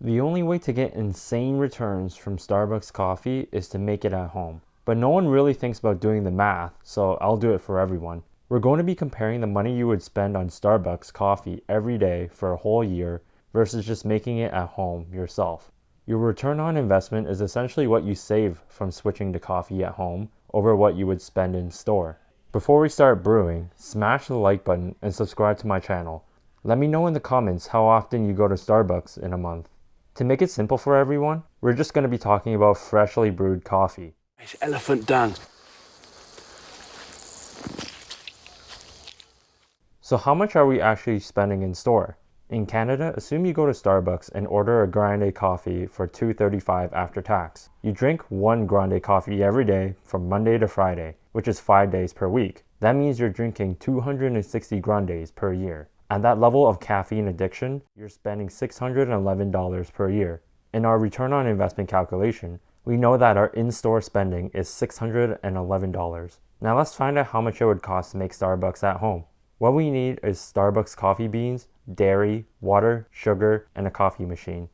The only way to get insane returns from Starbucks coffee is to make it at home. But no one really thinks about doing the math, so I'll do it for everyone. We're going to be comparing the money you would spend on Starbucks coffee every day for a whole year versus just making it at home yourself. Your return on investment is essentially what you save from switching to coffee at home over what you would spend in store. Before we start brewing, smash the like button and subscribe to my channel. Let me know in the comments how often you go to Starbucks in a month. To make it simple for everyone, we're just going to be talking about freshly brewed coffee. It's elephant done. So how much are we actually spending in store? In Canada, assume you go to Starbucks and order a Grande Coffee for $2.35 after tax. You drink one Grande Coffee every day from Monday to Friday, which is 5 days per week. That means you're drinking 260 Grandes per year. At that level of caffeine addiction, you're spending $611 per year. In our return on investment calculation, we know that our in-store spending is $611. Now let's find out how much it would cost to make Starbucks at home. What we need is Starbucks coffee beans, dairy, water, sugar, and a coffee machine.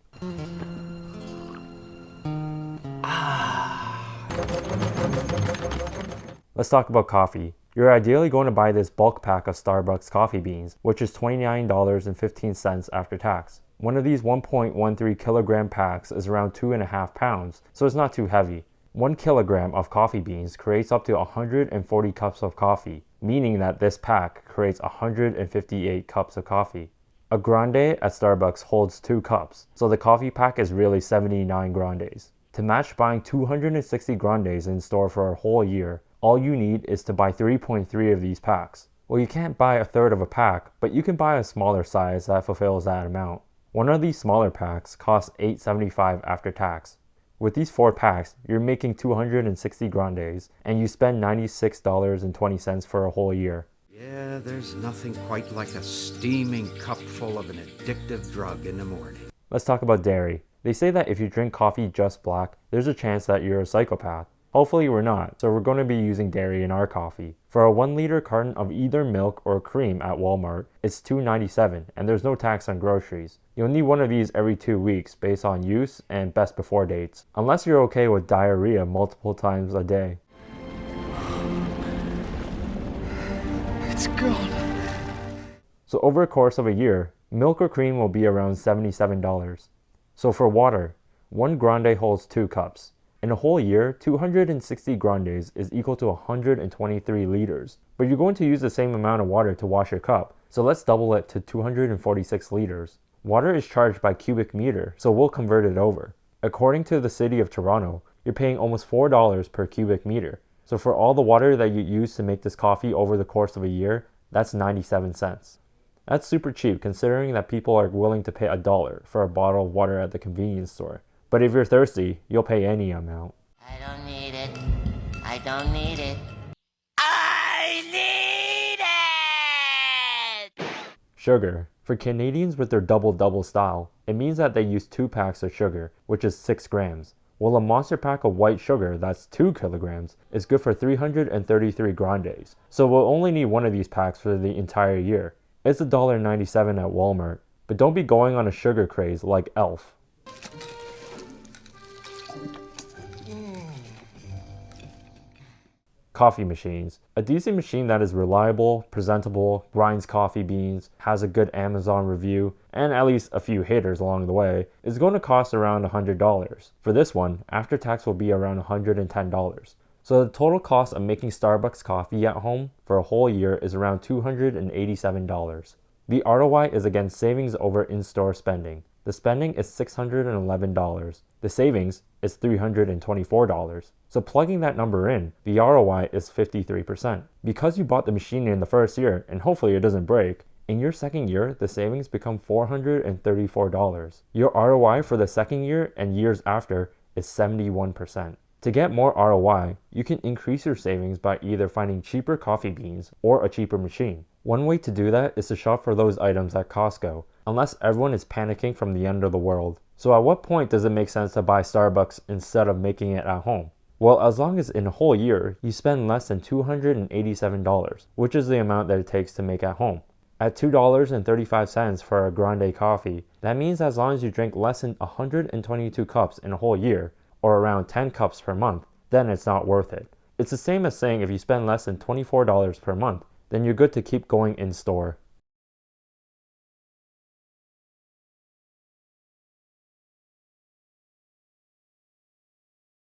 Let's talk about coffee. You're ideally going to buy this bulk pack of Starbucks coffee beans, which is $29.15 after tax. One of these 1.13 kilogram packs is around 2.5 pounds, so it's not too heavy. 1 kilogram of coffee beans creates up to 140 cups of coffee, meaning that this pack creates 158 cups of coffee. A grande at Starbucks holds 2 cups, so the coffee pack is really 79 grandes. To match buying 260 grandes in store for a whole year, all you need is to buy 3.3 of these packs. Well, you can't buy a third of a pack, but you can buy a smaller size that fulfills that amount. One of these smaller packs costs $8.75 after tax. With these 4 packs, you're making 260 grandes, and you spend $96.20 for a whole year. Yeah, there's nothing quite like a steaming cup full of an addictive drug in the morning. Let's talk about dairy. They say that if you drink coffee just black, there's a chance that you're a psychopath. Hopefully we're not, so we're going to be using dairy in our coffee. For a 1-liter carton of either milk or cream at Walmart, it's $2.97, and there's no tax on groceries. You'll need one of these every 2 weeks based on use and best before dates, unless you're okay with diarrhea multiple times a day. It's gone. So over a course of a year, milk or cream will be around $77. So for water, 1 grande holds 2 cups. In a whole year, 260 grandes is equal to 123 liters. But you're going to use the same amount of water to wash your cup, so let's double it to 246 liters. Water is charged by cubic meter, so we'll convert it over. According to the city of Toronto, you're paying almost $4 per cubic meter. So for all the water that you use to make this coffee over the course of a year, that's 97 cents. That's super cheap considering that people are willing to pay $1 for a bottle of water at the convenience store. But if you're thirsty, you'll pay any amount. I don't need it. I don't need it. I need it! Sugar. For Canadians with their double-double style, it means that they use 2 packs of sugar, which is 6 grams. While a monster pack of white sugar, that's 2 kilograms, is good for 333 grandes. So we'll only need one of these packs for the entire year. It's $1.97 at Walmart, but don't be going on a sugar craze like Elf. Coffee machines. A decent machine that is reliable, presentable, grinds coffee beans, has a good Amazon review, and at least a few haters along the way, is going to cost around $100. For this one, after tax will be around $110. So the total cost of making Starbucks coffee at home for a whole year is around $287. The ROI is again savings over in-store spending. The spending is $611. The savings is $324. So plugging that number in, the ROI is 53%. Because you bought the machine in the first year, and hopefully it doesn't break, in your second year, the savings become $434. Your ROI for the second year and years after is 71%. To get more ROI, you can increase your savings by either finding cheaper coffee beans or a cheaper machine. One way to do that is to shop for those items at Costco, unless everyone is panicking from the end of the world. So at what point does it make sense to buy Starbucks instead of making it at home? Well, as long as in a whole year, you spend less than $287, which is the amount that it takes to make at home. At $2.35 for a Grande Coffee, that means as long as you drink less than 122 cups in a whole year, or around 10 cups per month, then it's not worth it. It's the same as saying if you spend less than $24 per month, then you're good to keep going in store.